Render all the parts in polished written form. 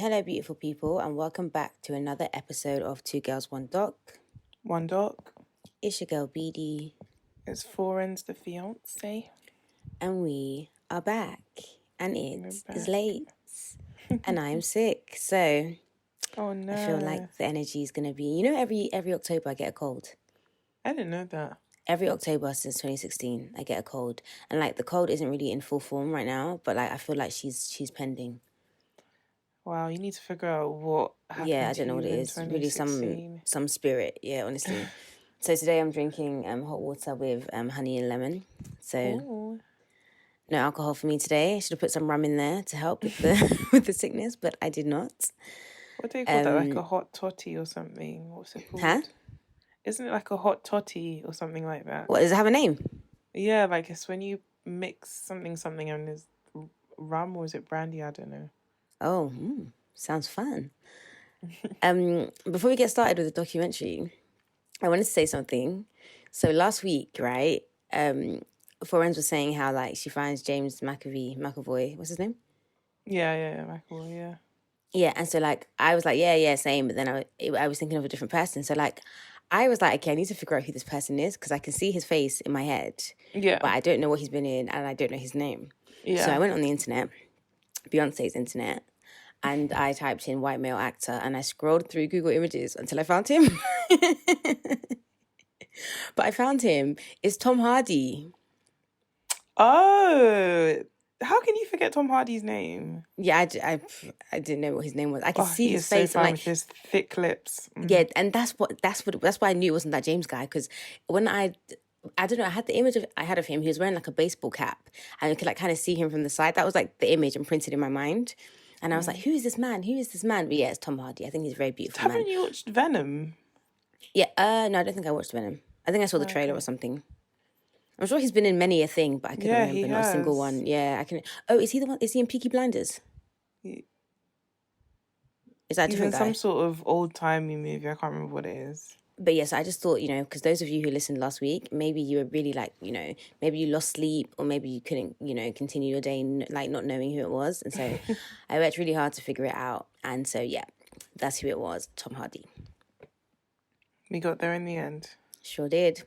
Hello, beautiful people, and welcome back to another episode of Two Girls, One Doc. One Doc. It's your girl, BD. It's Foreign's the fiance. And we are back. And it is late. And I'm sick. So, oh no. I feel like the energy is going to be... every October I get a cold. I didn't know that. Every October since 2016, I get a cold. And, the cold isn't really in full form right now, but, I feel like she's pending. Wow, you need to figure out what happened. Yeah, I don't know what it is. Really some spirit. Yeah, honestly. So today I'm drinking hot water with honey and lemon. So no alcohol for me today. I should have put some rum in there to help with the with the sickness, but I did not. What do you call that? Like a hot totty or something? What's it called? Huh? Isn't it like a hot totty or something like that? What, does it have a name? Yeah, like it's when you mix something and there's rum, or is it brandy? I don't know. Oh, sounds fun. Before we get started with the documentary, I wanted to say something. So last week, right, Florence was saying how she finds James McAvoy, what's his name? Yeah, McAvoy, yeah. Yeah, and so I was like, yeah, same. But then I was thinking of a different person. So I was like, okay, I need to figure out who this person is because I can see his face in my head. Yeah. But I don't know what he's been in and I don't know his name. Yeah. So I went on the internet, Beyonce's internet, and I typed in white male actor and I scrolled through Google Images until I found him. But I found him. It's Tom Hardy. Oh, how can you forget Tom Hardy's name? Yeah, I didn't know what his name was. I could see his face. So fine with his thick lips. Yeah, and that's why I knew it wasn't that James guy, because when I don't know, I had the image I had of him. He was wearing a baseball cap, and I could kind of see him from the side. That was the image imprinted in my mind, and I was like, "Who is this man? Who is this man?" But yeah, it's Tom Hardy. I think he's a very beautiful man. Haven't you watched Venom? Yeah, no, I don't think I watched Venom. I think I saw the trailer or something. I'm sure he's been in many a thing, but I couldn't remember not a single one. Yeah, I can. Oh, is he the one? Is he in Peaky Blinders? Is that a different guy? Some sort of old-timey movie. I can't remember what it is. But yes, I just thought, because those of you who listened last week, maybe you were really maybe you lost sleep, or maybe you couldn't, continue your day not knowing who it was. And so I worked really hard to figure it out. And so, yeah, that's who it was, Tom Hardy. We got there in the end. Sure did.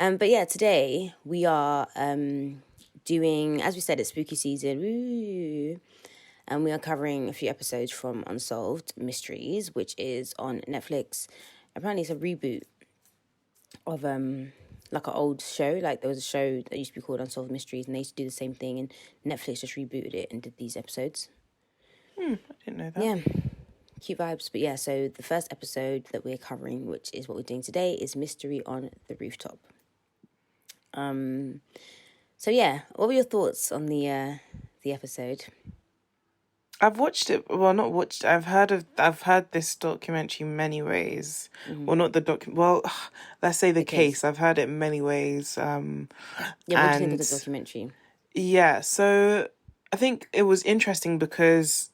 But yeah, today we are doing, as we said, it's spooky season. Woo! And we are covering a few episodes from Unsolved Mysteries, which is on Netflix. Apparently it's a reboot of an old show. There was a show that used to be called Unsolved Mysteries, and they used to do the same thing, and Netflix just rebooted it and did these episodes. I didn't know that. Yeah, cute vibes. But yeah, so the first episode that we're covering, which is what we're doing today, is Mystery on the Rooftop. So yeah, what were your thoughts on the episode? I've watched it. Well, not watched. I've heard this documentary many ways. Well, not the Well, let's say the case. I've heard it many ways. Yeah, what do you think of the documentary? Yeah, so I think it was interesting because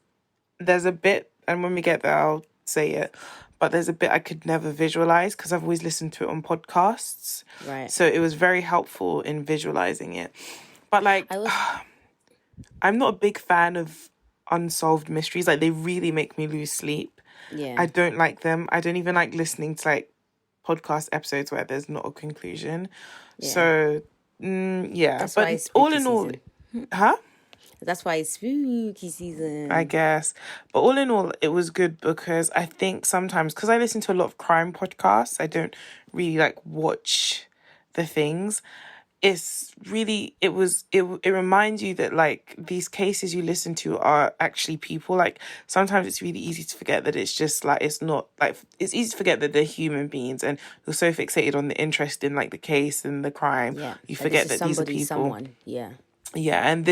there's a bit, and when we get there, I'll say it. But there's a bit I could never visualize because I've always listened to it on podcasts. Right. So it was very helpful in visualizing it. But I'm not a big fan of unsolved mysteries. They really make me lose sleep. Yeah. I don't like them. I don't even like listening to podcast episodes where there's not a conclusion. Yeah. So yeah. That's but all in all, huh? That's why it's spooky season, I guess. But all in all, it was good because I think sometimes, because I listen to a lot of crime podcasts, I don't really watch the things. It's really, it reminds you that these cases you listen to are actually people. Sometimes it's really easy to forget that it's just it's not it's easy to forget that they're human beings, and you're so fixated on the interest in the case and the crime. Yeah. You forget that these are people. Someone. Yeah. Yeah. And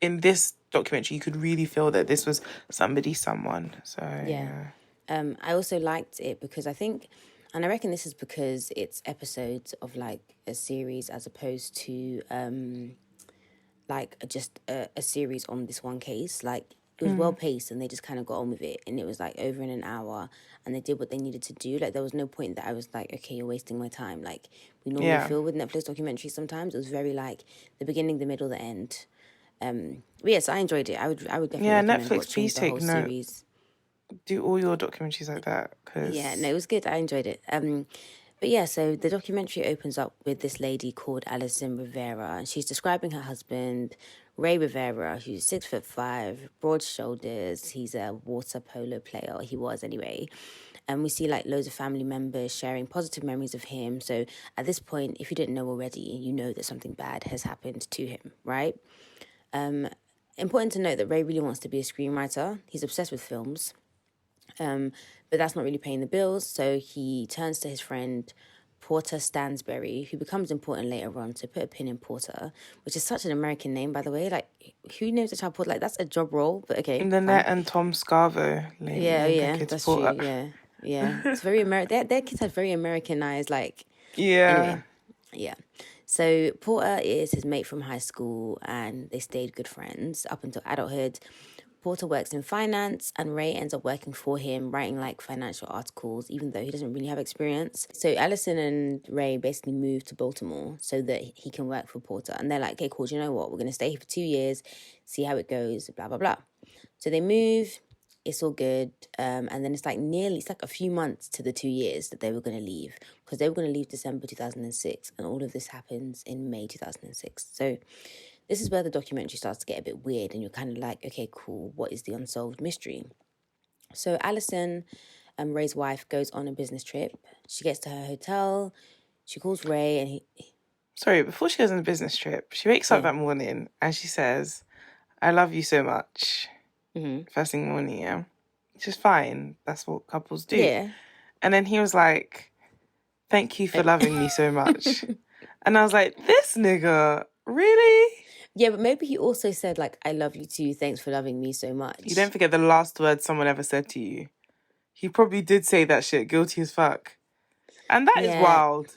in this documentary, you could really feel that this was someone. So yeah. I also liked it because I think, and I reckon this is because it's episodes of a series as opposed to just a series on this one case. it was well paced, and they just kind of got on with it, and it was like over in an hour, and they did what they needed to do. Like there was no point that I was like, okay, you're wasting my time. Like we normally Yeah. feel with Netflix documentaries. Sometimes it was very like the beginning, the middle, the end. But yes, I enjoyed it. I would definitely Yeah, recommend Netflix, watching please the whole take note. series. Do all your documentaries like that, Yeah, because no, it was good. I enjoyed it. But yeah, so the documentary opens up with this lady called Alison Rivera, and she's describing her husband, Rey Rivera, who's 6'5", broad shoulders. He's a water polo player, or he was anyway. And we see like loads of family members sharing positive memories of him. So at this point, if you didn't know already, you know that something bad has happened to him, right? Important to note that Ray really wants to be a screenwriter. He's obsessed with films. But that's not really paying the bills, so he turns to his friend Porter Stansberry, who becomes important later on. So put a pin in Porter, which is such an American name, by the way. Like, who names a child Porter? Like, that's a job role, but okay, Nanette fine. and Tom Scarvo Yeah, named their yeah, kids that's true. Porter. Yeah. It's very American. Their kids have very Americanized, like, Yeah. anyway, yeah. So Porter is his mate from high school, and they stayed good friends up until adulthood. Porter works in finance, and Ray ends up working for him, writing like financial articles, even though he doesn't really have experience. So Allison and Ray basically move to Baltimore so that he can work for Porter. And they're like, okay, cool, do you know what? We're going to stay here for 2 years, see how it goes, blah, blah, blah. So they move, it's all good. And then it's like a few months to the 2 years that they were going to leave, because they were going to leave December 2006. And all of this happens in May 2006. So this is where the documentary starts to get a bit weird, and you're kind of like, okay, cool, what is the unsolved mystery? So Alison, Ray's wife, goes on a business trip. She gets to her hotel. She calls Ray, and he... Sorry, before she goes on a business trip, she wakes up that morning and she says, I love you so much. First thing in the morning, yeah. Which is fine. That's what couples do. Yeah. And then he was like, thank you for loving me so much. And I was like, this nigga, really? Yeah, but maybe he also said, like, I love you too. Thanks for loving me so much. You don't forget the last word someone ever said to you. He probably did say that shit, guilty as fuck. And that is wild.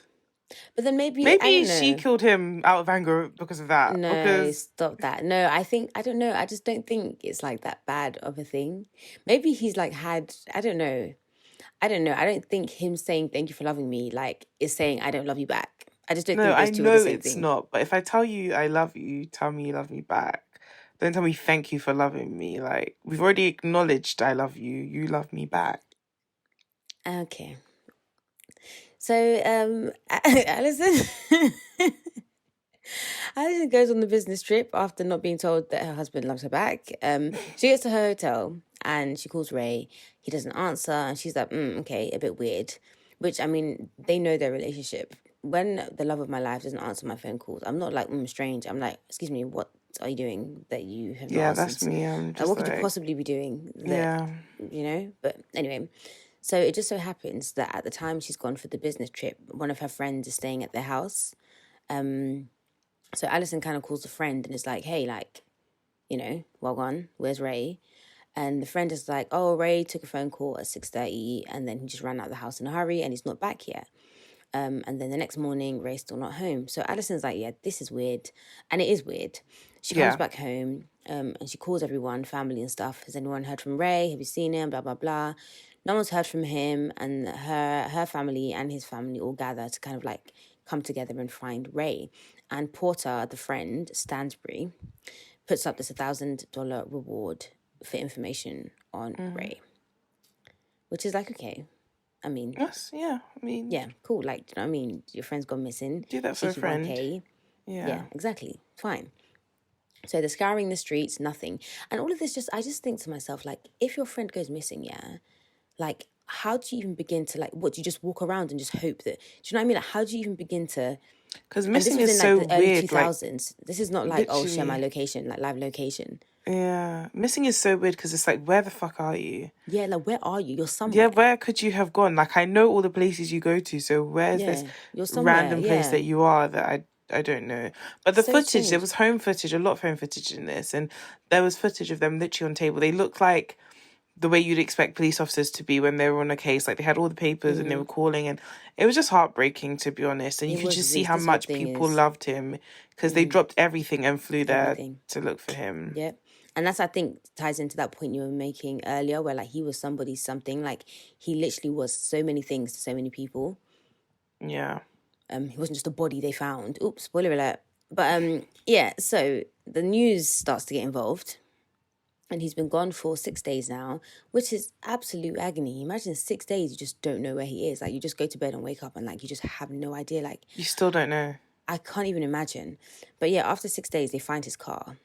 But then maybe she killed him out of anger because of that. No, stop that. No, I don't know. I just don't think it's like that bad of a thing. Maybe he's like had, I don't know. I don't think him saying thank you for loving me like is saying I don't love you back. I just don't think those two are the same thing. It's not. But if I tell you I love you, tell me you love me back. Don't tell me thank you for loving me. Like, we've already acknowledged I love you. You love me back. Okay. So, Alison goes on the business trip after not being told that her husband loves her back. She gets to her hotel and she calls Ray. He doesn't answer, and she's like, okay, a bit weird. Which, I mean, they know their relationship. When the love of my life doesn't answer my phone calls, I'm not like, strange. I'm like, excuse me, what are you doing that you have not answered? That's me. I'm just what could you possibly be doing that, you know? But anyway, so it just so happens that at the time she's gone for the business trip, one of her friends is staying at their house. So Alison kind of calls a friend and is like, hey, like, you know, well gone, where's Ray? And the friend is like, oh, Ray took a phone call at 6:30 and then he just ran out of the house in a hurry and he's not back yet. And then the next morning, Ray's still not home. So Alison's like, yeah, this is weird. And it is weird. She comes back home and she calls everyone, family and stuff. Has anyone heard from Ray? Have you seen him? Blah, blah, blah. No one's heard from him. And her family and his family all gather to kind of like come together and find Ray. And Porter, the friend, Stansbury, puts up this $1,000 reward for information on Ray. Which is like, okay. I mean... Yes, yeah. I mean... Yeah, cool. Like, you know what I mean? Your friend's gone missing. Do that for a friend. Yeah, exactly. Fine. So they're scouring the streets, nothing. And all of this I just think to myself, like, if your friend goes missing, like, how do you even begin to, like, what, do you just walk around and just hope that... Do you know what I mean? Like, how do you even begin to... Because missing is so weird. Early 2000s. This is not like, oh, share my location, like live location. Yeah. Missing is so weird because it's like, where the fuck are you? Yeah, like, where are you? You're somewhere. Yeah, where could you have gone? Like, I know all the places you go to, so where's this random place that you are that I don't know. But the footage, strange. there was home footage, a lot of home footage in this, and there was footage of them literally on table. They looked like the way you'd expect police officers to be when they were on a case. Like, they had all the papers and they were calling, and it was just heartbreaking, to be honest. And you could just see how much people loved him because they dropped everything and flew there to look for him. Yep. And that's, I think, ties into that point you were making earlier, where like he was somebody's something. Like he literally was so many things to so many people. Yeah. He wasn't just a body they found. Oops, spoiler alert. But yeah, so the news starts to get involved. And he's been gone for 6 days now, which is absolute agony. Imagine 6 days you just don't know where he is. Like you just go to bed and wake up and like you just have no idea. Like You still don't know. I can't even imagine. But yeah, after 6 days they find his car.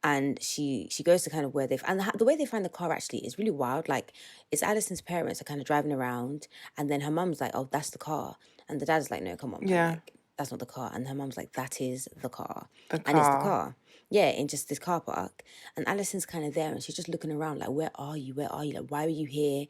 And she goes to kind of where they've, and the way they find the car actually is really wild. Like it's Alison's parents are kind of driving around, and then her mum's like, oh, that's the car, and the dad's like, no, come on, man, Yeah. like that's not the car, and her mum's like, that is the car. The And it's the car. car, yeah, in just this car park. And Alison's kind of there and she's just looking around like, where are you, like, why were you here,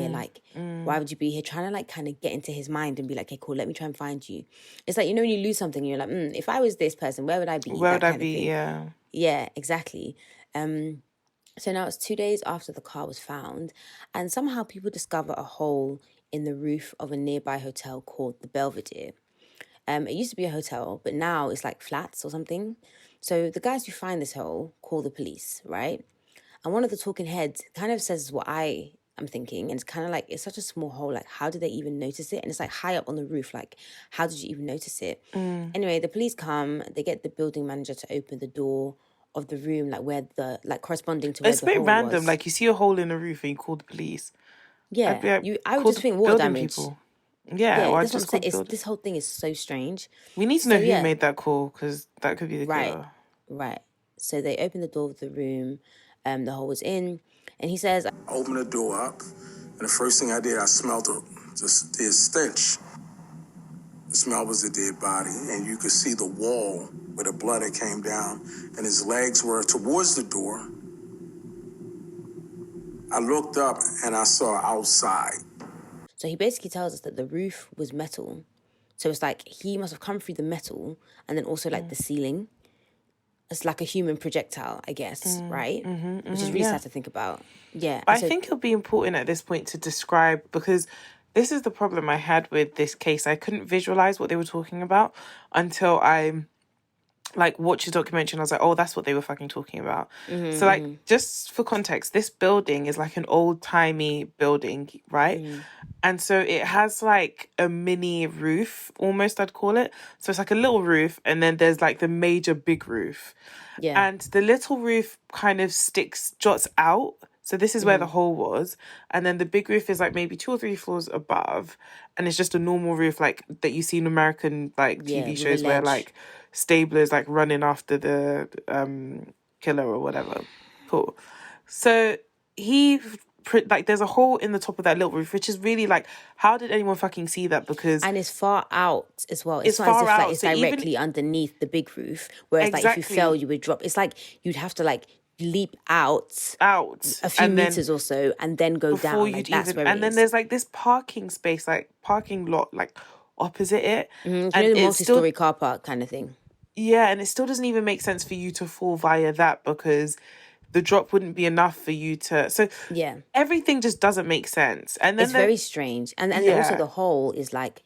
like why would you be here, trying to like kind of get into his mind and be like, okay, cool, let me try and find you. It's like, you know, when you lose something and you're like, if I was this person, where would I be, Where that would I kind of be? thing. Yeah. Yeah, exactly. So now it's 2 days after the car was found, and somehow people discover a hole in the roof of a nearby hotel called the Belvedere. It used to be a hotel, but now it's like flats or something. So the guys who find this hole call the police, right? And one of the talking heads kind of says what I am thinking, and it's kind of like, it's such a small hole, like how did they even notice it? And it's like high up on the roof, like how did you even notice it? Anyway, the police come, they get the building manager to open the door of the room, like where the, like corresponding to where It's a the bit hole random. was. Like you see a hole in the roof and you call the police. I'd Yeah, be like, I would call just the think water building damage. people. Yeah, Yeah, or I'd that's what I'm just call saying. the building. This whole thing is so strange. We need to So know who yeah, made that call, because that could be the right, killer. right. So they open the door of the room, the hole was in, and he says, I opened the door up, and the first thing I did, I smelled just the stench. The smell was a dead body, and you could see the wall where the blood had came down, and his legs were towards the door. I looked up, and I saw outside. so he basically tells us that the roof was metal. So it's like he must have come through the metal and then also like the ceiling. It's like a human projectile, I guess, right? Which is really yeah. sad to think about. Yeah. But And I so, think it'll be important at this point to describe, because this is the problem I had with this case. I couldn't visualize what they were talking about until I like watched the documentary and I was like, oh, that's what they were fucking talking about. So like, just for context, this building is like an old-timey building, right? And so it has like a mini roof, almost, I'd call it. So it's like a little roof, and then there's like the major big roof. yeah. And the little roof kind of jots out. So this is where the hole was. And then the big roof is like maybe 2 or 3 floors above. And it's just a normal roof like that you see in American like Yeah, TV with a shows where ledge. like Stabler's like running after the killer or whatever. Cool. So like there's a hole in the top of that little roof, which is really like, how did anyone fucking see that? Because And it's far out as well. It's not far as if like out, it's so even- directly underneath the big roof. Whereas like if you Exactly. fell, you would drop. It's like you'd have to like leap out a few and then meters or so and then go before down. you'd Like that's even, where and it then is. there's like this parking space, like parking lot, like opposite it, You know, and the it's still multi-story car park kind of thing. yeah, and it still doesn't even make sense for you to fall via that, because the drop wouldn't be enough for you to. So Yeah. everything just doesn't make sense, and then It's very strange. And also Yeah. the hole is like,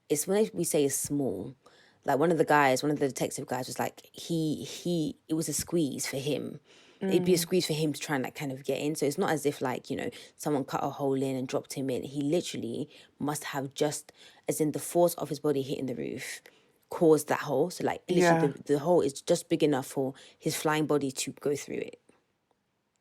it's when we say it's small. Like one of the detective guys was like, it was a squeeze for him. It'd be a squeeze for him to try and like kind of get in. So it's not as if like, you know, someone cut a hole in and dropped him in. He literally must have just, as in the force of his body hitting the roof, caused that hole. So like literally the hole is just big enough for his flying body to go through it.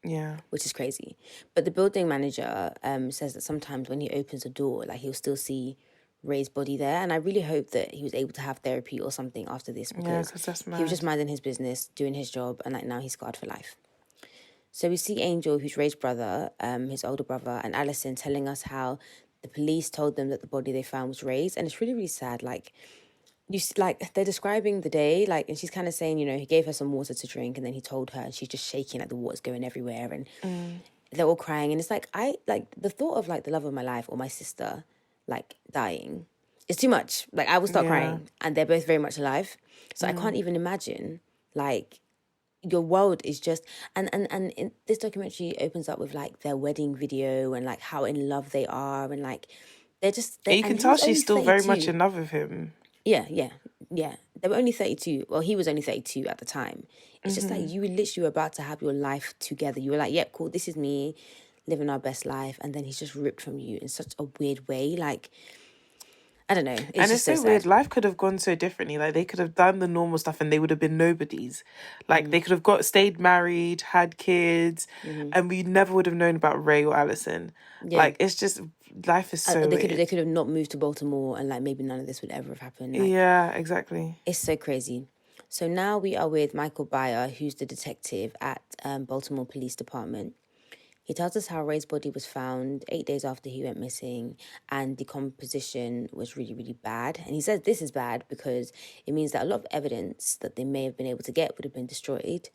Yeah. Which is crazy. But the building manager says that sometimes when he opens the door, like he'll still see Ray's body there. And I really hope that he was able to have therapy or something after this, because 'cause that's he was mad. just minding his business, doing his job, and like now he's scarred for life. So we see Angel, who's Ray's brother, his older brother, and Alison telling us how the police told them that the body they found was Ray's. And it's really, really sad. Like, like they're describing the day, like, and she's kind of saying, you know, he gave her some water to drink and then he told her, and she's just shaking, like the water's going everywhere, and they're all crying. And it's like, I like the thought of like the love of my life or my sister like dying is too much. Like I will start crying, and they're both very much alive. So I can't even imagine like your world is just, and in this documentary opens up with like their wedding video and like how in love they are, and like they're just And you can and tell he's she's only still very much 32. in love with him. Yeah, they were only 32. Well, he was only 32 at the time. It's just like you were literally about to have your life together. You were like, yep, cool, this is me, living our best life. And then he's just ripped from you in such a weird way. Like, I don't know. It's And just it's so so weird. sad. Life could have gone so differently. Like they could have done the normal stuff and they would have been nobodies. Like they could have stayed married, had kids, and we never would have known about Ray or Allison. Yeah. Like it's just life is so They weird. could have not moved to Baltimore, and like maybe none of this would ever have happened. Like, Yeah, exactly. it's so crazy. So now we are with Michael Byer, who's the detective at Baltimore Police Department. He tells us how Ray's body was found 8 days after he went missing, and the decomposition was really, really bad. And he says this is bad because it means that a lot of evidence that they may have been able to get would have been destroyed.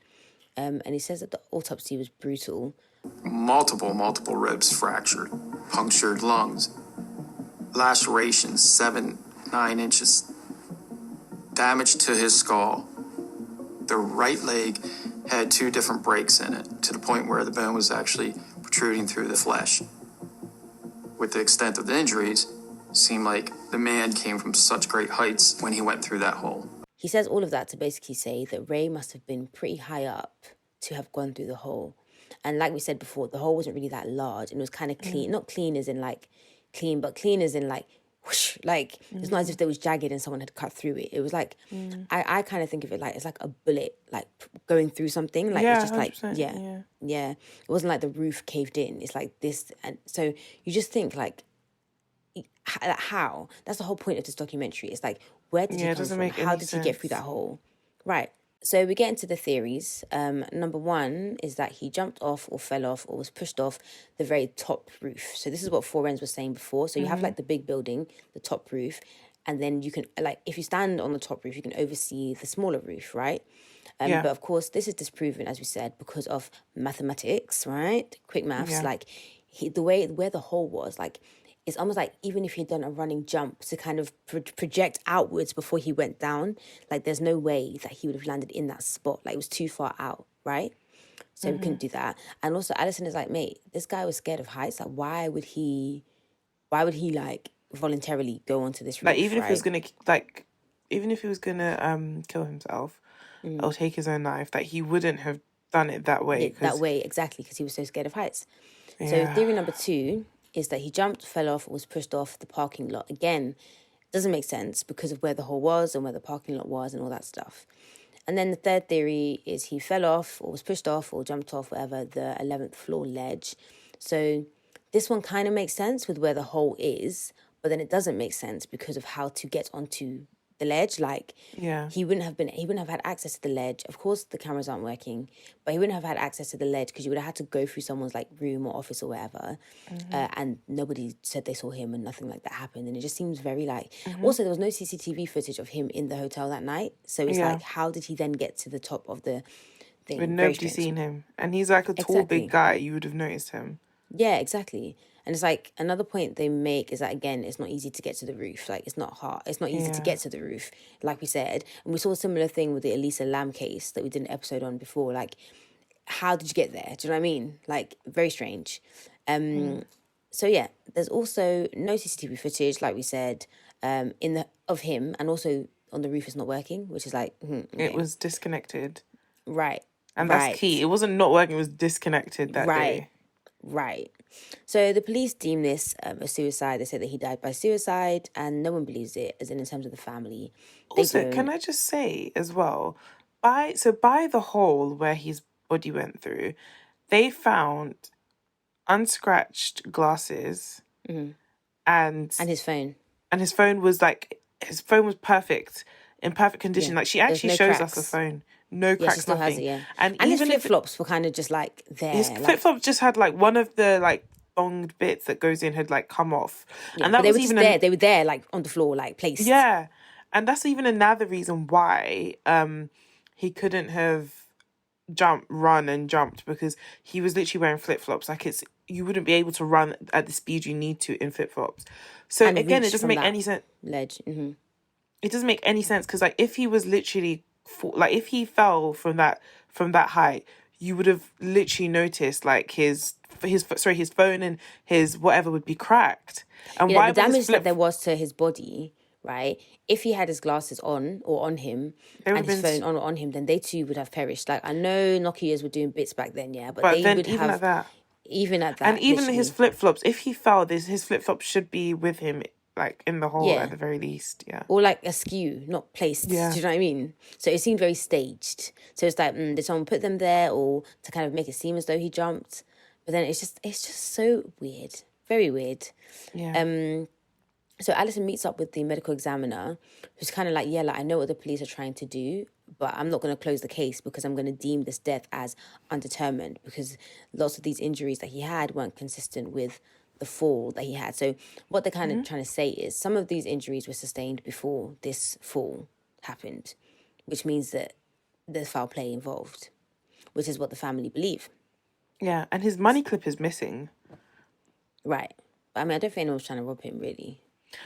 And he says that the autopsy was brutal. Multiple ribs fractured, punctured lungs, lacerations 7-9 inches, damage to his skull. The right leg had 2 different breaks in it, to the point where the bone was actually protruding through the flesh. With the extent of the injuries, it seemed like the man came from such great heights when he went through that hole. He says all of that to basically say that Ray must have been pretty high up to have gone through the hole. And like we said before, the hole wasn't really that large, and it was kind of clean. Not clean as in like clean, but clean as in like whoosh. Like it's not as if there was jagged and someone had cut through it. It was like I kind of think of it like it's like a bullet like going through something. Like it's just like 100%, yeah. It wasn't like the roof caved in. It's like this, and so you just think like how? That's the whole point of this documentary. It's like where did he come from? How did he get through that hole? Right. So we get into the theories. Number one is that he jumped off or fell off or was pushed off the very top roof. So this is what Forenz was saying before. So you have like the big building, the top roof, and then you can like if you stand on the top roof, you can oversee the smaller roof, right? But of course, this is disproven, as we said, because of mathematics, right? Quick maths, like the way where the hole was, like it's almost like even if he'd done a running jump to kind of project outwards before he went down, like there's no way that he would have landed in that spot. Like it was too far out, right? So we couldn't do that. And also Alison is like, mate, this guy was scared of heights. Like why would he like voluntarily go onto this roof, like even if he was right? gonna kill himself or take his own life, that he wouldn't have done it that way. That way, exactly, because he was so scared of heights. So theory number 2 is that he jumped, fell off, or was pushed off the parking lot. Again, doesn't make sense because of where the hole was and where the parking lot was and all that stuff. And then the third theory is he fell off or was pushed off or jumped off, whatever, the 11th floor ledge. So this one kind of makes sense with where the hole is, but then it doesn't make sense because of how to get onto the ledge. Like he wouldn't have had access to the ledge. Of course the cameras aren't working, but he wouldn't have had access to the ledge because you would have had to go through someone's like room or office or whatever, and nobody said they saw him and nothing like that happened. And it just seems very like also there was no CCTV footage of him in the hotel that night, so it's like how did he then get to the top of the thing? With nobody seen him, and he's like a tall big guy, you would have noticed him. Yeah, exactly. And it's like another point they make is that, again, it's not easy to get to the roof. Like, it's not hard. It's not easy to get to the roof, like we said. And we saw a similar thing with the Elisa Lam case that we did an episode on before. Like, how did you get there? Do you know what I mean? Like, very strange. So, yeah, there's also no CCTV footage, like we said, of him. And also on the roof, it's not working, which is like... okay. It was disconnected. Right. And that's key. It wasn't not working, it was disconnected that day. Right. So the police deem this a suicide. They say that he died by suicide, and no one believes it, as in terms of the family. Also, can I just say as well, by the hole where his body went through, they found unscratched glasses and his phone. And his phone was perfect, in perfect condition. Yeah. Like she actually shows us the phone. No cracks, she still nothing. has it, yeah. And his even flip-flops were kind of just like there. His flip-flops just had like one of the like bonged bits that goes in had like come off. Yeah, and that they was were even there. They were there like on the floor, like placed. Yeah. And that's even another reason why he couldn't have run and jumped, because he was literally wearing flip-flops. Like you wouldn't be able to run at the speed you need to in flip-flops. So and again, it doesn't make any sense. Ledge. Mm-hmm. It doesn't make any sense because like if he was literally if he fell from that height, you would have literally noticed like his phone and his whatever would be cracked. And why the damage that there was to his body, right? If he had his glasses on or on him They would and have his been, phone on or on him, then they too would have perished. Like, I know Nokias were doing bits back then, yeah, but but they then would even at have, that, even at and that, even his literally, flip flops, if he fell, his flip flops should be with him, like in the hole at yeah. the very least. Yeah. Or like askew, not placed. Do Yeah. you know what I mean? So it seemed very staged. So it's like, did someone put them there or to kind of make it seem as though he jumped? But then it's just so weird. Very weird. Yeah. So Alison meets up with the medical examiner, who's kind of like, yeah, like I know what the police are trying to do, but I'm not going to close the case because I'm going to deem this death as undetermined because lots of these injuries that he had weren't consistent with the fall that he had. So what they're kind of trying to say is some of these injuries were sustained before this fall happened, which means that there's foul play involved, which is what the family believe. Yeah. And his money clip is missing. Right. But I mean, I don't think anyone was trying to rob him, really.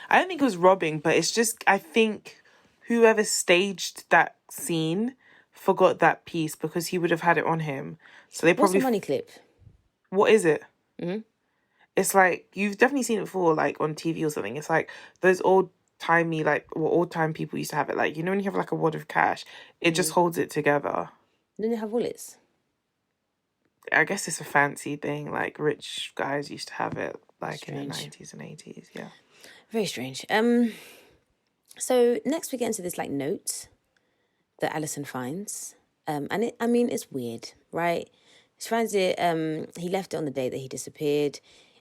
I don't think it was robbing, but it's just, I think whoever staged that scene forgot that piece because he would have had it on him. So they What's probably, the money clip? what is it? It's like, you've definitely seen it before, like on TV or something. It's like those old-timey, like, well, old-time people used to have it. Like, you know when you have like a wad of cash, it just holds it together. Don't they have wallets? I guess it's a fancy thing. Like, rich guys used to have it, like, in the Strange. 90s and 80s, yeah. Very strange. So next we get into this like note that Alison finds. And it, I mean, it's weird, right? She finds it, he left it on the day that he disappeared.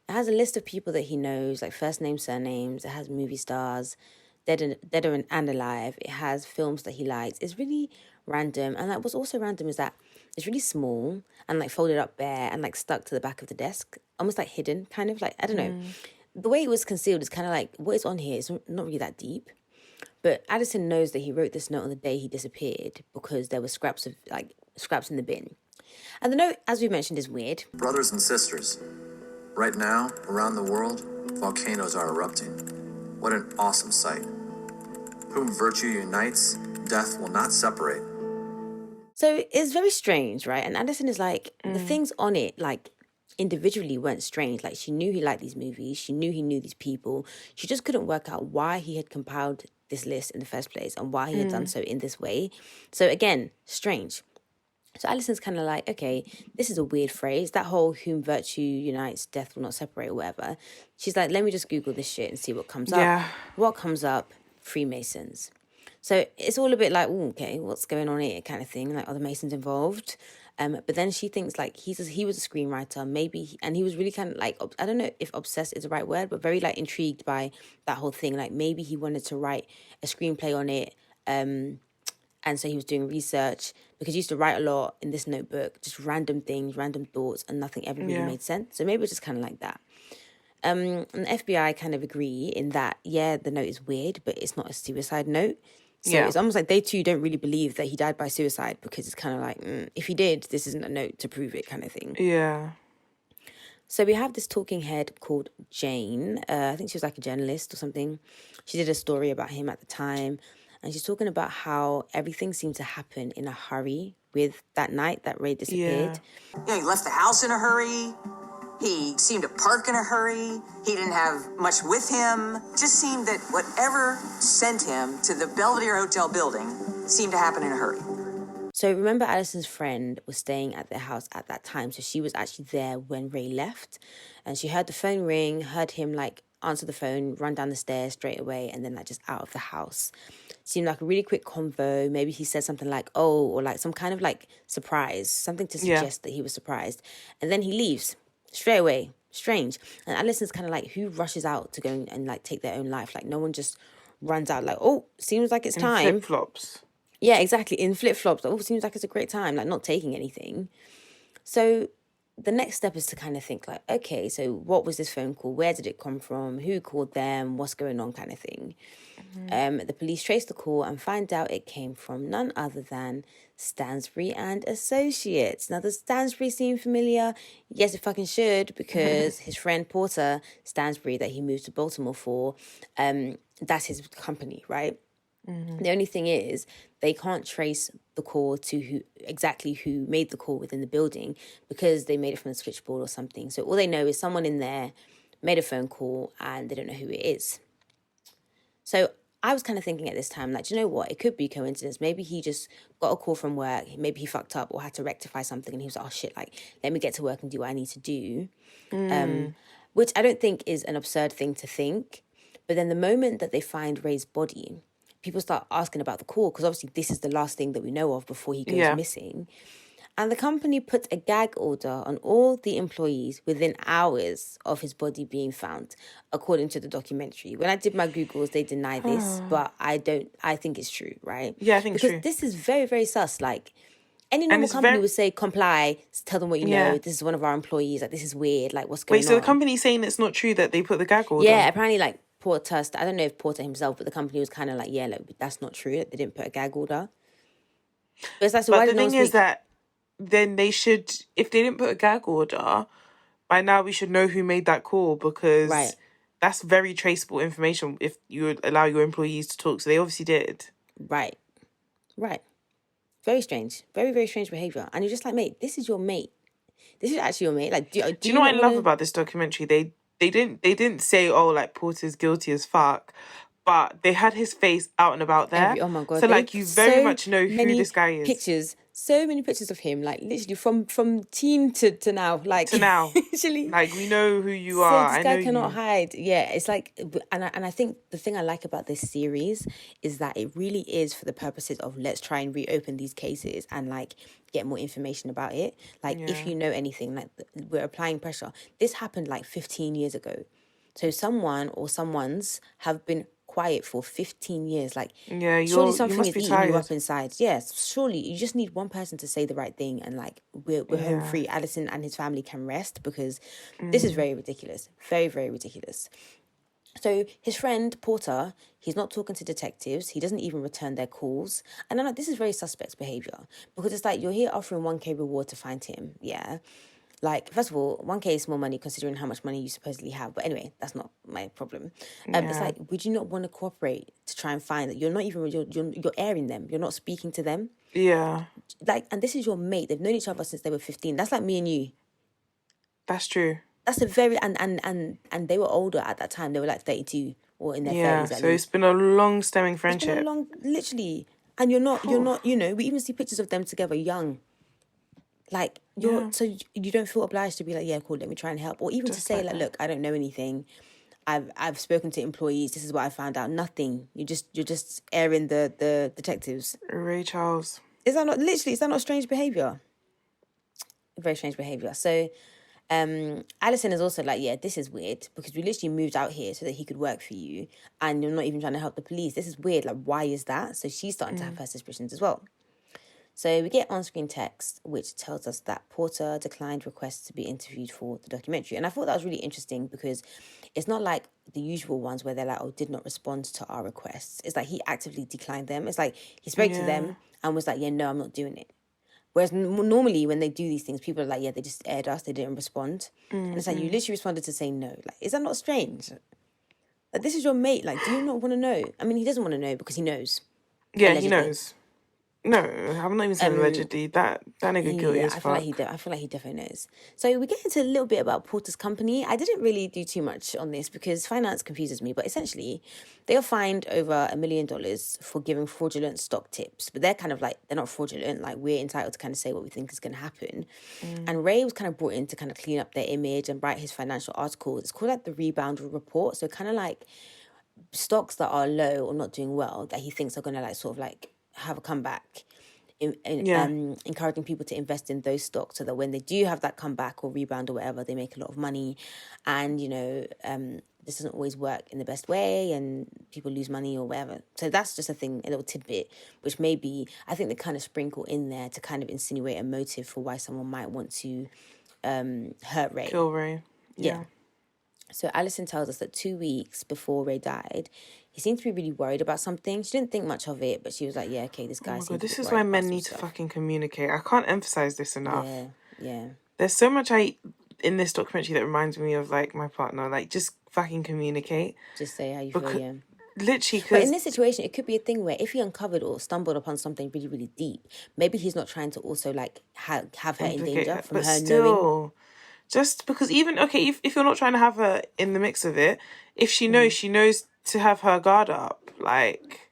It has a list of people that he knows, like first names, surnames. It has movie stars, dead and alive. It has films that he likes. It's really random. And like what's also random is that it's really small and like folded up bare and like stuck to the back of the desk, almost like hidden, kind of like, I don't know. The way it was concealed is kind of like what is on here is not really that deep. But Addison knows that he wrote this note on the day he disappeared because there were scraps in the bin. And the note, as we mentioned, is weird. Brothers and sisters, right now, around the world, volcanoes are erupting. What an awesome sight. Whom virtue unites, death will not separate. So it's very strange, right? And Addison is like, the things on it, like, individually weren't strange. Like, she knew he liked these movies. She knew he knew these people. She just couldn't work out why he had compiled this list in the first place and why he had done so in this way. So again, strange. So Alison's kind of like, okay, this is a weird phrase. That whole whom virtue unites, death will not separate or whatever. She's like, let me just Google this shit and see what comes Yeah. up. What comes up? Freemasons. So it's all a bit like, ooh, okay, what's going on here kind of thing. Like, are the Masons involved? But then she thinks like he was a screenwriter, maybe, and he was really kind of like, I don't know if obsessed is the right word, but very like intrigued by that whole thing. Like maybe he wanted to write a screenplay on it. And so he was doing research because he used to write a lot in this notebook, just random things, random thoughts, and nothing ever really made sense. So maybe it was just kind of like that. And the FBI kind of agree in that, yeah, the note is weird, but it's not a suicide note. So it's almost like they too don't really believe that he died by suicide because it's kind of like, if he did, this isn't a note to prove it kind of thing. Yeah. So we have this talking head called Jane. I think she was like a journalist or something. She did a story about him at the time. And she's talking about how everything seemed to happen in a hurry with that night that Ray disappeared. Yeah, he left the house in a hurry. He seemed to park in a hurry. He didn't have much with him. Just seemed that whatever sent him to the Belvedere Hotel building seemed to happen in a hurry. So remember, Alison's friend was staying at their house at that time. So she was actually there when Ray left. And she heard the phone ring, heard him like answer the phone, run down the stairs straight away, and then like just out of the house. Seemed like a really quick convo. Maybe he said something like, oh, or like some kind of like surprise, something to suggest that he was surprised. And then he leaves straight away. Strange. And Alison's kind of like, who rushes out to go and like take their own life? Like no one just runs out like, oh, seems like it's time. Flip-flops. Yeah, exactly. In flip-flops. Oh, seems like it's a great time. Like not taking anything. So the next step is to kind of think like, okay, so what was this phone call? Where did it come from? Who called them? What's going on kind of thing? The police trace the call and find out it came from none other than Stansbury and Associates. Now, does Stansbury seem familiar? Yes, it fucking should, because his friend Porter Stansbury that he moved to Baltimore for, that's his company, right? The only thing is they can't trace the call to who made the call within the building because they made it from the switchboard or something. So all they know is someone in there made a phone call and they don't know who it is. So I was kind of thinking at this time, like, do you know what? It could be coincidence. Maybe he just got a call from work. Maybe he fucked up or had to rectify something, and he was like, oh shit, like, let me get to work and do what I need to do. Which I don't think is an absurd thing to think. But then the moment that they find Ray's body, people start asking about the call, because obviously this is the last thing that we know of before he goes missing. And the company put a gag order on all the employees within hours of his body being found, according to the documentary. When I did my Googles, they deny this, but I think it's true, right? Yeah, I think it's true. Because this is very, very sus. Like, any normal company would say, comply, tell them what you know, this is one of our employees, like, this is weird, like, what's going on? Wait, so the company's saying it's not true that they put the gag order? Yeah, apparently, like, Porter, I don't know if Porter himself, but the company was kind of like, yeah, like, that's not true, that they didn't put a gag order. But it's like, so why the didn't no one thing is speak? that then they should, if they didn't put a gag order, by now we should know who made that call, because that's very traceable information if you would allow your employees to talk. So they obviously did. Right. Very strange. Very, very strange behaviour. And you're just like, mate, this is your mate. This is actually your mate. Like, do you know what I love about this documentary? They didn't say, oh, like, Porter's guilty as fuck, but they had his face out and about there. Oh my God. So like, you very much know who this guy is. So many pictures of him, like, literally from teen to now, like, to now. Literally, like, we know who you are. This guy cannot hide. Yeah, it's like, and I think the thing I like about this series is that it really is for the purposes of, let's try and reopen these cases and, like, get more information about it. Like, if you know anything, like, we're applying pressure. This happened like 15 years ago. So someone or someone's have been quiet for 15 years. Like, surely something is eating you up inside. Yes, surely you just need one person to say the right thing, and, like, we're home free. Addison and his family can rest, because this is very ridiculous. Very, very ridiculous. So his friend Porter, he's not talking to detectives. He doesn't even return their calls. And I'm like, this is very suspect behavior, because it's like, you're here offering 1K reward to find him. Yeah. Like, first of all, 1K is small money considering how much money you supposedly have. But anyway, that's not my problem. It's like, would you not want to cooperate to try and find that you're not even, you're airing them. You're not speaking to them. Yeah. Like, and this is your mate. They've known each other since they were 15. That's like me and you. That's true. That's a very, and they were older at that time. They were like 32 or in their 30s. Yeah, so it's been a long stemming friendship. It's been literally. And you're not, you know, we even see pictures of them together young. Like, so you don't feel obliged to be like, yeah, cool, let me try and help. Or even just to say, like, look, I don't know anything. I've spoken to employees. This is what I found out. Nothing. You're just airing the detectives. Ray Charles. Is that not strange behaviour? Very strange behaviour. So, Alison is also like, yeah, this is weird, because we literally moved out here so that he could work for you, and you're not even trying to help the police. This is weird. Like, why is that? So she's starting to have her suspicions as well. So we get on-screen text, which tells us that Porter declined requests to be interviewed for the documentary. And I thought that was really interesting, because it's not like the usual ones where they're like, oh, did not respond to our requests. It's like he actively declined them. It's like he spoke to them and was like, yeah, no, I'm not doing it. Whereas normally when they do these things, people are like, yeah, they just aired us, they didn't respond. And it's like, you literally responded to say no. Like, is that not strange? Like, this is your mate. Like, do you not want to know? I mean, he doesn't want to know because he knows. Yeah, allegedly. He knows. No, I'm not even saying allegedly. That nigga guilty as fuck. I feel like he definitely knows. So we get into a little bit about Porter's company. I didn't really do too much on this because finance confuses me, but essentially they are fined over $1 million for giving fraudulent stock tips. But they're kind of like, they're not fraudulent. Like, we're entitled to kind of say what we think is going to happen. And Ray was kind of brought in to kind of clean up their image and write his financial articles. It's called like the Rebound Report. So kind of like stocks that are low or not doing well that he thinks are going to like sort of like have a comeback, encouraging people to invest in those stocks so that when they do have that comeback or rebound or whatever, they make a lot of money. And, you know, this doesn't always work in the best way and people lose money or whatever. So that's just a thing, a little tidbit, which maybe I think they kind of sprinkle in there to kind of insinuate a motive for why someone might want to hurt Ray. Kill Ray. Yeah. So Alison tells us that 2 weeks before Ray died, he seemed to be really worried about something. She didn't think much of it, but she was like, yeah, okay, this guy seems this is why men need to fucking communicate. I can't emphasize this enough. Yeah. There's so much in this documentary that reminds me of, like, my partner. Like, just fucking communicate. Just say how you feel, yeah. Literally, but in this situation, it could be a thing where if he uncovered or stumbled upon something really, really deep, maybe he's not trying to also, like, have her in danger from her knowing. Just because even, okay, if you're not trying to have her in the mix of it, if she knows to have her guard up, like.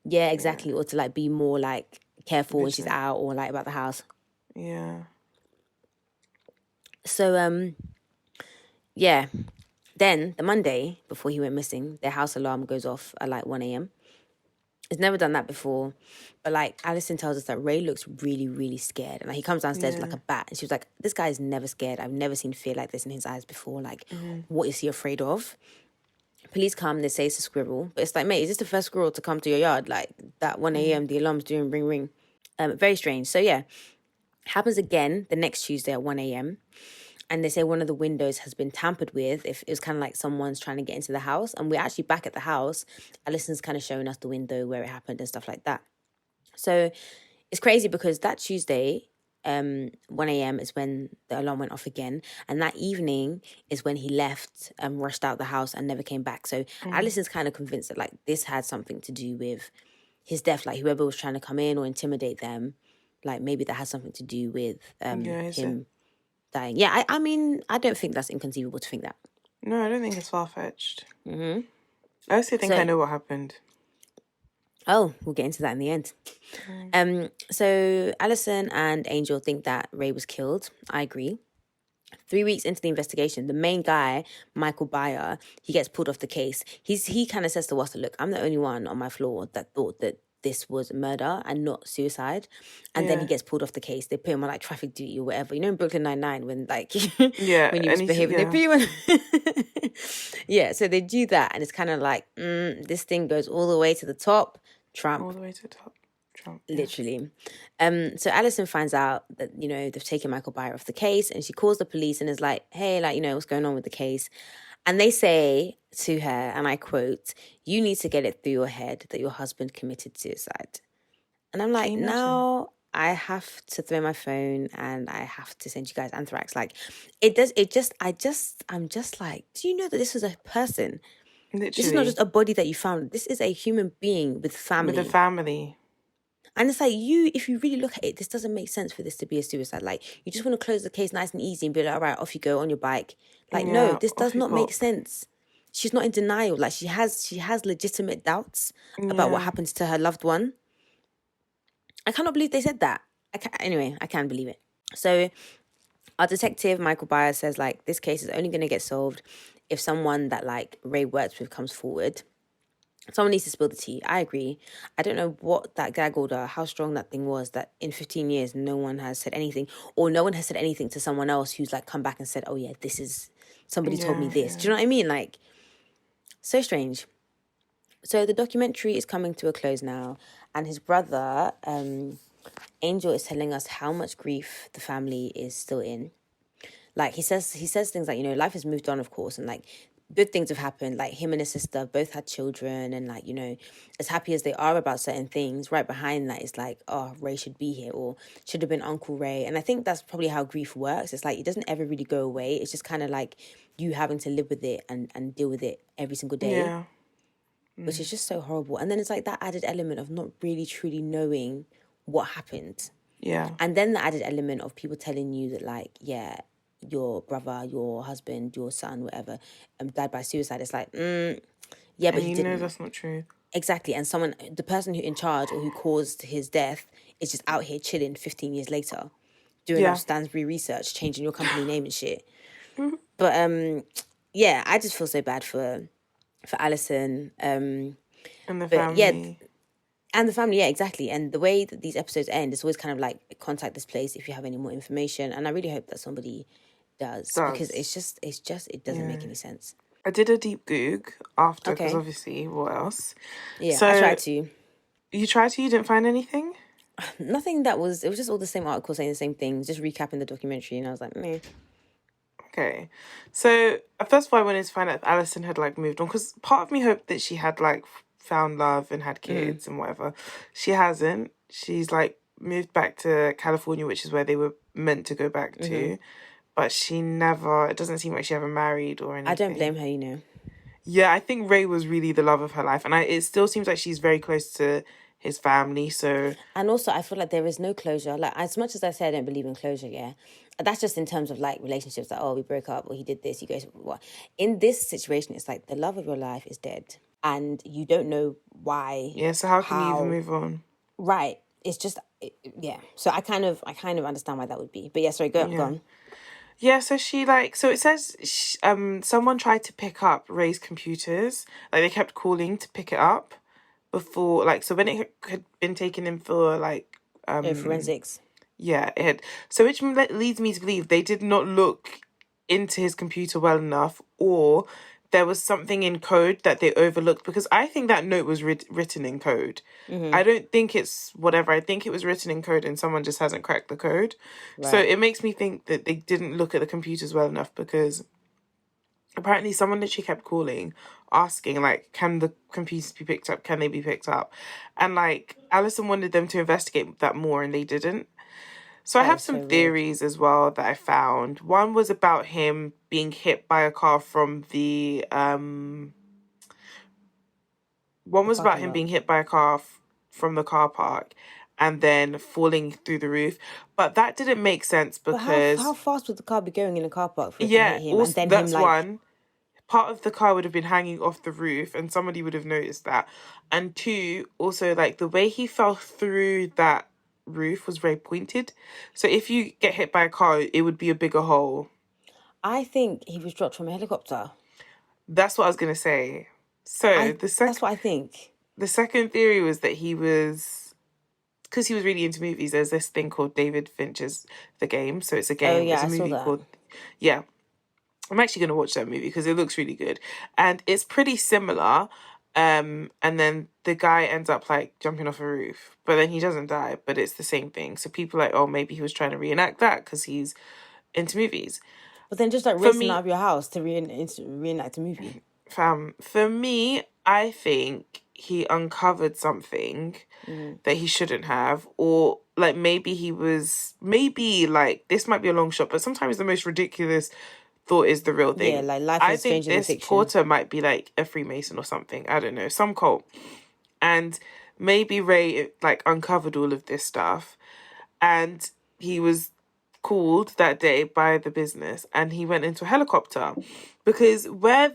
Yeah, exactly. Or to like be more like careful when she's Vigilant. out or like about the house. Yeah. So yeah. Then the Monday before he went missing, their house alarm goes off at like 1 a.m. He's never done that before. But like Alison tells us that Ray looks really, really scared. And like, he comes downstairs with like a bat. And she was like, this guy is never scared. I've never seen fear like this in his eyes before. Like, what is he afraid of? Police come, they say it's a squirrel. But it's like, mate, is this the first squirrel to come to your yard? Like, that 1 a.m., the alarm's doing ring, ring. Very strange. So yeah, happens again the next Tuesday at 1 a.m. And they say one of the windows has been tampered with. If it was kind of like someone's trying to get into the house. And we're actually back at the house. Alison's kind of showing us the window where it happened and stuff like that. So it's crazy because that Tuesday, 1 a.m. is when the alarm went off again. And that evening is when he left and rushed out the house and never came back. So Alison's kind of convinced that like this had something to do with his death. Like whoever was trying to come in or intimidate them, like maybe that has something to do with him dying. Yeah, I mean, I don't think that's inconceivable to think that. No, I don't think it's far-fetched. I also think I know what happened. Oh, we'll get into that in the end. So Alison and Angel think that Ray was killed. I agree. 3 weeks into the investigation, the main guy, Michael Byer, he gets pulled off the case. He kind of says to us, look, I'm the only one on my floor that thought that this was murder and not suicide. And then he gets pulled off the case. They put him on like traffic duty or whatever. You know in Brooklyn Nine-Nine when like when you misbehaving, they put you on. Yeah, so they do that and it's kind of like, this thing goes all the way to the top. Trump. All the way to the top. Trump. Literally. So Alison finds out that, they've taken Michael Byer off the case and she calls the police and is like, hey, like, what's going on with the case? And they say to her, and I quote, you need to get it through your head that your husband committed suicide. And I'm like, now I have to throw my phone and I have to send you guys anthrax. Like I'm just like, do you know that this is a person? Literally. This is not just a body that you found. This is a human being with family. With a family. And it's like if you really look at it, this doesn't make sense for this to be a suicide. Like, you just want to close the case nice and easy and be like, all right, off you go on your bike. Like, no, this does not make sense. She's not in denial. Like, she has legitimate doubts about what happens to her loved one. I cannot believe they said that. Anyway, I can't believe it. So our detective, Michael Byer, says, like, this case is only going to get solved if someone that, like, Ray works with comes forward. Someone needs to spill the tea. I agree. I don't know what that gag order, how strong that thing was, that in 15 years, no one has said anything, or no one has said anything to someone else who's like come back and said, oh yeah, this is, somebody told me this. Do you know what I mean? Like, so strange. So the documentary is coming to a close now, and his brother, Angel, is telling us how much grief the family is still in. Like, he says things like, life has moved on, of course, and like, good things have happened. Like, him and his sister both had children, and like, as happy as they are about certain things, right behind that is like, oh, Ray should be here, or should have been Uncle Ray. And I think that's probably how grief works. It's like, it doesn't ever really go away. It's just kind of like you having to live with it and deal with it every single day, which is just so horrible. And then it's like that added element of not really truly knowing what happened. Yeah. And then the added element of people telling you that, like, yeah, your brother, your husband, your son, whatever, died by suicide. It's like, yeah, but he didn't. That's not true. Exactly. And the person who in charge or who caused his death is just out here chilling 15 years later, doing up Stansbury research, changing your company name and shit. But yeah, I just feel so bad for Alison. And the family. Yeah, and the family, yeah, exactly. And the way that these episodes end, it's always kind of like, contact this place if you have any more information. And I really hope that somebody does. Because it doesn't make any sense. I did a deep Goog after, because obviously, what else? Yeah, so, I tried to. You tried to? You didn't find anything? Nothing it was just all the same articles saying the same thing, just recapping the documentary. And I was like, meh. Okay. So, first of all, I wanted to find out if Alison had, like, moved on. Because part of me hoped that she had, like, found love and had kids and whatever. She hasn't. She's like moved back to California, which is where they were meant to go back to. But it doesn't seem like she ever married or anything. I don't blame her, Yeah, I think Ray was really the love of her life. And it still seems like she's very close to his family. So And also, I feel like there is no closure. Like, as much as I say I don't believe in closure, yeah, that's just in terms of like relationships. Like, oh, we broke up, or he did this. He goes, what? In this situation, it's like the love of your life is dead, and you don't know why. yeah, so how can you even move on? Right. It's just, yeah. So I kind of understand why that would be. But yeah, sorry, go on. Yeah, so so it says someone tried to pick up Ray's computers. Like, they kept calling to pick it up before, like, so when it had been taken in for, like, Forensics. yeah, it had. So which leads me to believe they did not look into his computer well enough, or there was something in code that they overlooked, because I think that note was written in code. I don't think it's whatever. I think it was written in code and someone just hasn't cracked the code. Right. So it makes me think that they didn't look at the computers well enough, because apparently someone literally kept calling, asking, like, can the computers be picked up? Can they be picked up? And, like, Alison wanted them to investigate that more and they didn't. So I have some theories as well that I found. One was about him being hit by a car from the from the car park and then falling through the roof. But that didn't make sense because... But how fast would the car be going in a car park for it to hit him? Also, and then that's one. Part of the car would have been hanging off the roof and somebody would have noticed that. And two, also, like, the way he fell through that roof was very pointed. So if you get hit by a car, it would be a bigger hole. I think he was dropped from a helicopter. That's what I was going to say. So that's what I think. The second theory was that he was... Because he was really into movies, there's this thing called David Fincher's The Game. So it's a game. Oh, yeah, it's a movie called... Yeah. I'm actually going to watch that movie because it looks really good. And it's pretty similar. And then the guy ends up, like, jumping off a roof. But then he doesn't die, but it's the same thing. So people are like, oh, maybe he was trying to reenact that because he's into movies. But then just, like, racing out of your house to reenact a movie. For me, I think he uncovered something that he shouldn't have. Or, like, maybe like, this might be a long shot, but sometimes the most ridiculous thought is the real thing. Yeah, like, life is stranger than fiction. I think this Porter might be, like, a Freemason or something. I don't know, some cult. And maybe Ray, like, uncovered all of this stuff. And he was called that day by the business. And he went into a helicopter. Because where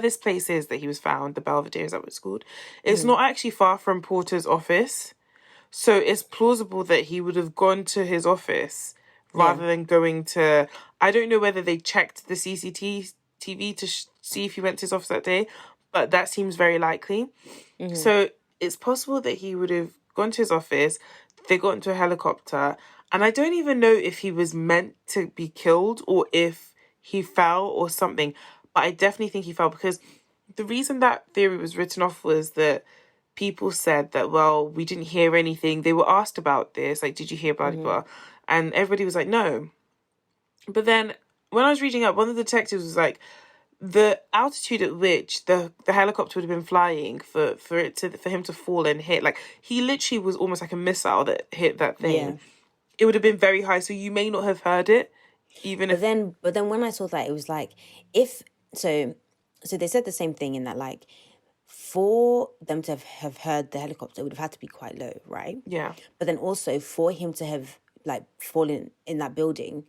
this place is that he was found, the Belvedere, is that what it's called? It's not actually far from Porter's office. So it's plausible that he would have gone to his office rather than going to... I don't know whether they checked the CCTV to see if he went to his office that day, but that seems very likely. So it's possible that he would have gone to his office, they got into a helicopter, and I don't even know if he was meant to be killed or if he fell or something, but I definitely think he fell, because the reason that theory was written off was that people said that, well, we didn't hear anything. They were asked about this, like, did you hear blah, blah, blah? And everybody was like, no. But then when I was reading up, one of the detectives was like, the altitude at which the helicopter would have been flying for him to fall and hit, like, he literally was almost like a missile that hit that thing. Yeah. It would have been very high, so you may not have heard it, But then when I saw that, it was like, so they said the same thing in that, like, for them to have heard the helicopter, it would have had to be quite low, right? Yeah. But then also for him to have, like, fallen in that building,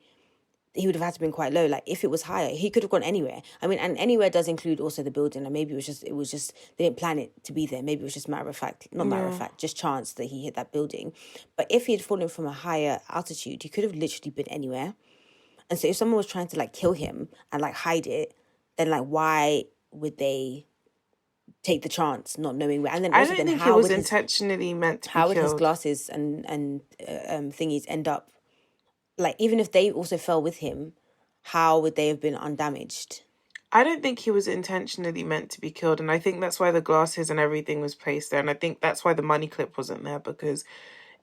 he would have had to been quite low. Like, if it was higher, he could have gone anywhere. I mean, and anywhere does include also the building. And maybe it was just they didn't plan it to be there. Maybe it was just matter of fact, just chance that he hit that building. But if he had fallen from a higher altitude, he could have literally been anywhere. And so if someone was trying to, like, kill him and, like, hide it, then, like, why would they take the chance, not knowing where? And then also, I don't think it was intentionally meant to be killed. How would his glasses and thingies end up? Like, even if they also fell with him, how would they have been undamaged? I don't think he was intentionally meant to be killed, and I think that's why the glasses and everything was placed there, and I think that's why the money clip wasn't there, because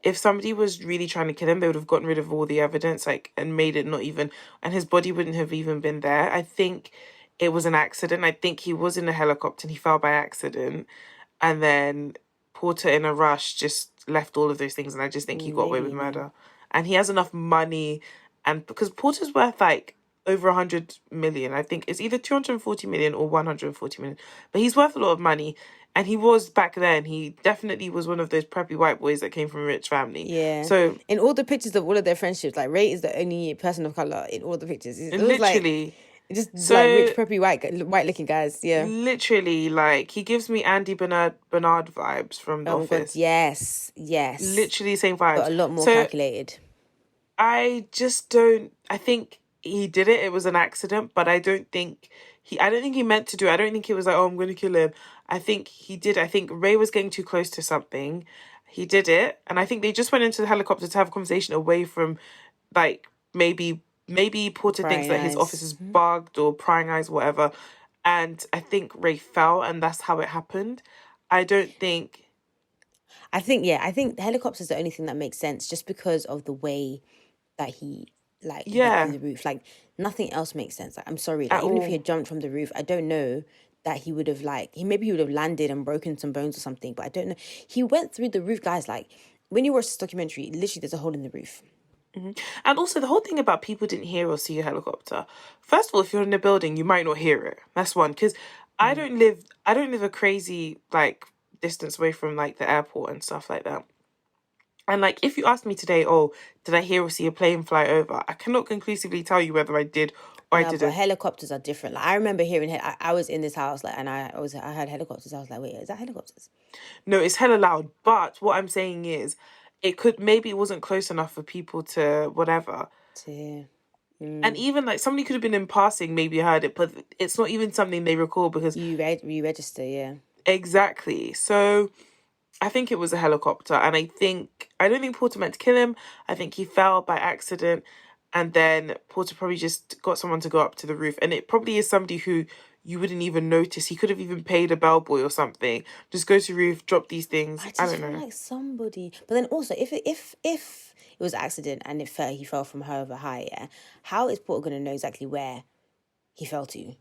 if somebody was really trying to kill him, they would have gotten rid of all the evidence, like, and made it not even... And his body wouldn't have even been there. I think it was an accident. I think he was in a helicopter and he fell by accident. And then Porter, in a rush, just left all of those things. And I just think he got away with murder. And he has enough money. And because Porter's worth, like, over 100 million. I think it's either 240 million or 140 million. But he's worth a lot of money. And he was back then. He definitely was one of those preppy white boys that came from a rich family. Yeah. So in all the pictures of all of their friendships, like Ray is the only person of color in all the pictures. It was like literally, just like so rich, preppy, white looking guys. Yeah. literally, like he gives me Andy Bernard vibes from The Oh my god. Office. Yes. Literally same vibes. But a lot more So calculated. I just don't. I think he did it. It was an accident, but I don't think he. I don't think he meant to do it. I don't think he was like, "Oh, I'm going to kill him." I think he did. I think Ray was getting too close to something. He did it, and I think they just went into the helicopter to have a conversation away from, like maybe Porter thinks Prying that his eyes. office is bugged or prying eyes, whatever. And I think Ray fell, and that's how it happened. I don't think. I think the helicopter is the only thing that makes sense, just because of the way that he went Yeah. through the roof. Like nothing else makes sense. Like I'm sorry, At like even if he all. had jumped from the roof, I don't know that he would have maybe he would have landed and broken some bones or something. But I don't know. He went through the roof, guys. Like when you watch this documentary, literally there's a hole in the roof. And also the whole thing about people didn't hear or see a helicopter. First of all, if you're in a building, you might not hear it. That's one. Because I don't live a crazy like distance away from like the airport and stuff like that. And like if you asked me today, oh, did I hear or see a plane fly over? I cannot conclusively tell you whether I did or I No, but didn't. helicopters are different. Like I remember hearing, I was in this house, like, and I heard helicopters. I was like, wait, is that helicopters? No, it's hella loud. But what I'm saying is, it wasn't close enough for people to whatever. To hear. And even like somebody could have been in passing, maybe heard it, but it's not even something they recall because You register, yeah. exactly. So I think it was a helicopter, and I don't think Porter meant to kill him. I think he fell by accident, and then Porter probably just got someone to go up to the roof, and it probably is somebody who you wouldn't even notice. He could have even paid a bellboy or something. Just go to roof, drop these things. I I just don't feel know. like somebody. But then also, if it was an accident and he fell from however high, yeah, how is Porter going to know exactly where he fell to?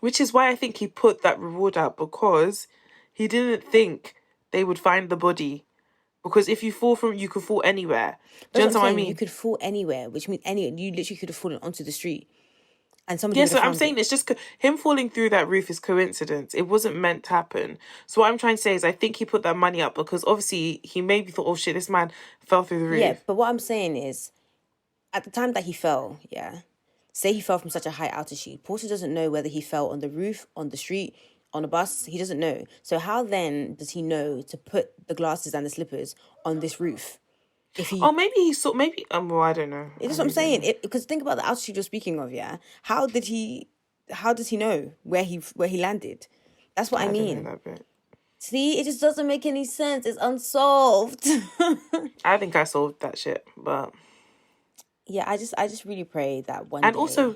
Which is why I think he put that reward out, because he didn't think they would find the body. Because if you could fall anywhere. Do you That's understand what I saying. mean? You could fall anywhere, which means you literally could have fallen onto the street, and somebody Yeah, would so have I'm found saying it. it's just him falling through that roof is coincidence. It wasn't meant to happen. So what I'm trying to say is I think he put that money up because obviously he maybe thought, oh shit, this man fell through the roof. Yeah, but what I'm saying is, at the time that he fell, yeah, say he fell from such a high altitude, Porter doesn't know whether he fell on the roof, on the street, on a bus. He doesn't know. So how then does he know to put the glasses and the slippers on this roof? If he, Oh, maybe he saw, maybe, well, I don't know. that's what I'm saying. Because think about the altitude you're speaking of, yeah. How does he know where he landed? That's what I don't mean. know that bit. See, it just doesn't make any sense. It's unsolved. I think I solved that shit, but... Yeah, I just really pray that one And day. also,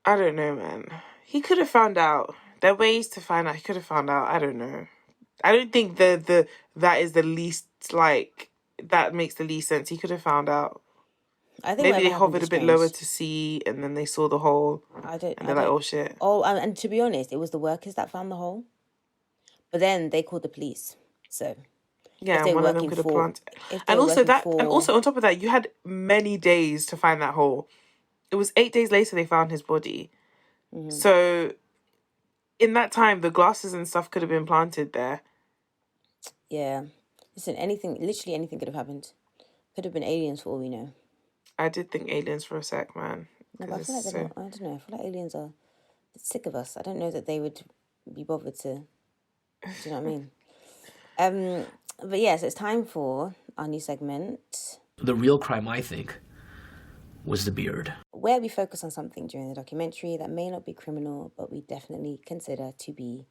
I don't know, man. He could have found out. There are ways to find out. He could have found out. I don't know. I don't think that is the least, like, that makes the least sense. He could have found out. I think Maybe whatever they happened hovered is a bit strange. lower to see, and then they saw the hole, and they're like, oh shit. Oh, and to be honest, it was the workers that found the hole. But then they called the police. So Yeah, and one of them could have planted. if they And were also working and also on top of that, you had many days to find that hole. It was 8 days later they found his body. Mm-hmm. So in that time, the glasses and stuff could have been planted there. Yeah. Listen, literally anything could have happened. Could have been aliens for all we know. I did think aliens for a sec, man. No, but I feel like they're not, I don't know. I feel like aliens are sick of us. I don't know that they would be bothered to. Do you know what I mean? But yes, it's time for our new segment. The real crime, I think, was the beard. Where we focus on something during the documentary that may not be criminal, but we definitely consider to be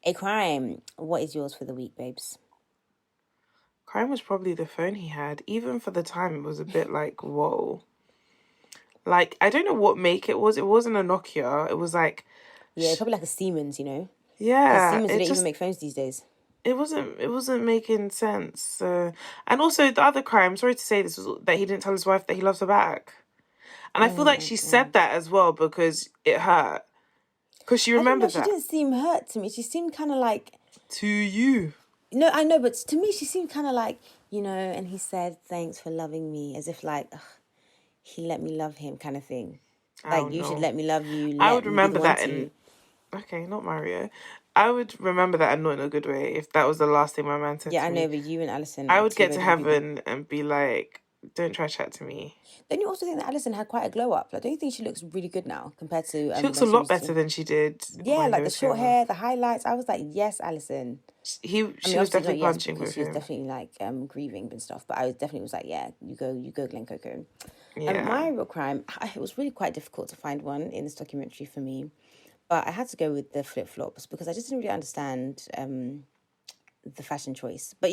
a crime. What is yours for the week, babes? Crime was probably the phone he had. Even for the time, it was a bit like, whoa. Like, I don't know what make it was. It wasn't a Nokia. It was like... Yeah, probably like a Siemens, you know? Yeah. Siemens don't even make phones these days. It wasn't making sense. And also, the other crime, sorry to say this, was that he didn't tell his wife that he loves her back. And I feel like she said that as well because it hurt. Because she remembered that. She didn't seem hurt to me. She seemed kind of like... To you. No, I know, but to me, she seemed kind of like, you know, and he said, thanks for loving me, as if like, ugh, he let me love him kind of thing. Like, you should let me love you. I would remember that in... Okay, not Mario. I would remember that and not in a good way if that was the last thing my man said Yeah, to I me. know, but you and Alison. I are would two get to very different people. heaven and be like, don't try to chat to me. Don't you also think that Alison had quite a glow up? Like, don't you think she looks really good now compared to She looks a when she lot was better than she did Yeah, when they like were the short together. hair, the highlights. I was like, yes, Alison. She was Obviously definitely not yes punching because with she was him. definitely like grieving and stuff. But I was definitely was like, yeah, you go, Glen Coco. Yeah. My real crime, it was really quite difficult to find one in this documentary for me, but I had to go with the flip flops because I just didn't really understand the fashion choice. But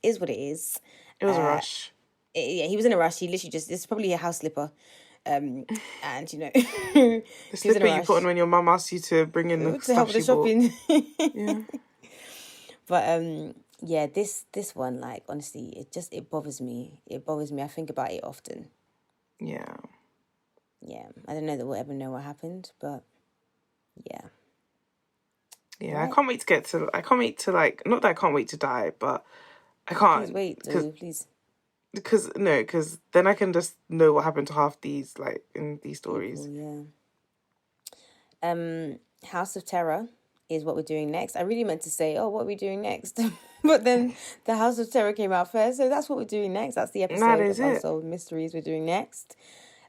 is what it is. It was a rush. Yeah, he was in a rush. He literally it's probably a house slipper, and The he was in slipper a you rush put on when your mum asks you to bring in the to stuff help with the she bought. shopping. Yeah. But yeah, this one, like, honestly, it bothers me. It bothers me. I think about it often. Yeah. Yeah, I don't know that we'll ever know what happened, but yeah. Yeah, Right. I can't wait to like, not that I can't wait to die, but I can't. Please wait, please. Because then I can just know what happened to half these, like, in these stories. People, yeah. House of Terror is what we're doing next. I really meant to say, oh, what are we doing next? But then the House of Terror came out first, so that's what we're doing next. That's the episode is of it. Unsolved Mysteries we're doing next.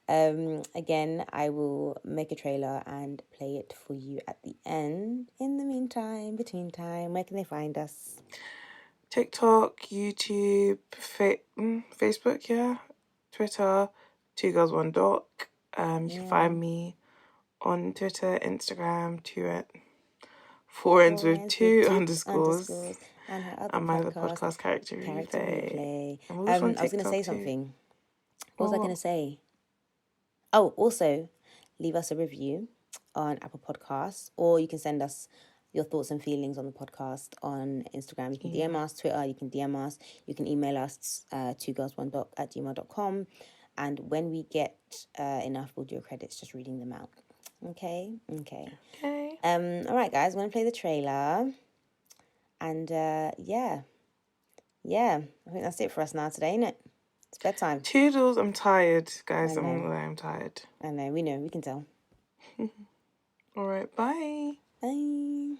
Again, I will make a trailer and play it for you at the end. In the meantime, between time, where can they find us? TikTok, YouTube, Facebook, yeah, Twitter, 2girls1doc. You can find me on Twitter, Instagram, 4ends with 2 underscores. And her other And my other podcast, Character Replay. And we're also on I was going to say TikTok too. something. What was I going to say? Oh, also, leave us a review on Apple Podcasts, or you can send us your thoughts and feelings on the podcast on Instagram. You can DM us, Twitter, you can DM us, you can email us 2girls1doc@gmail.com. And when we get enough, we'll do a credits just reading them out. Okay. All right, guys, I'm going to play the trailer. And yeah, I think that's it for us now today, isn't it? It's bedtime. Toodles, I'm tired, guys. I'm tired. I know, we can tell. All right, bye. Bye.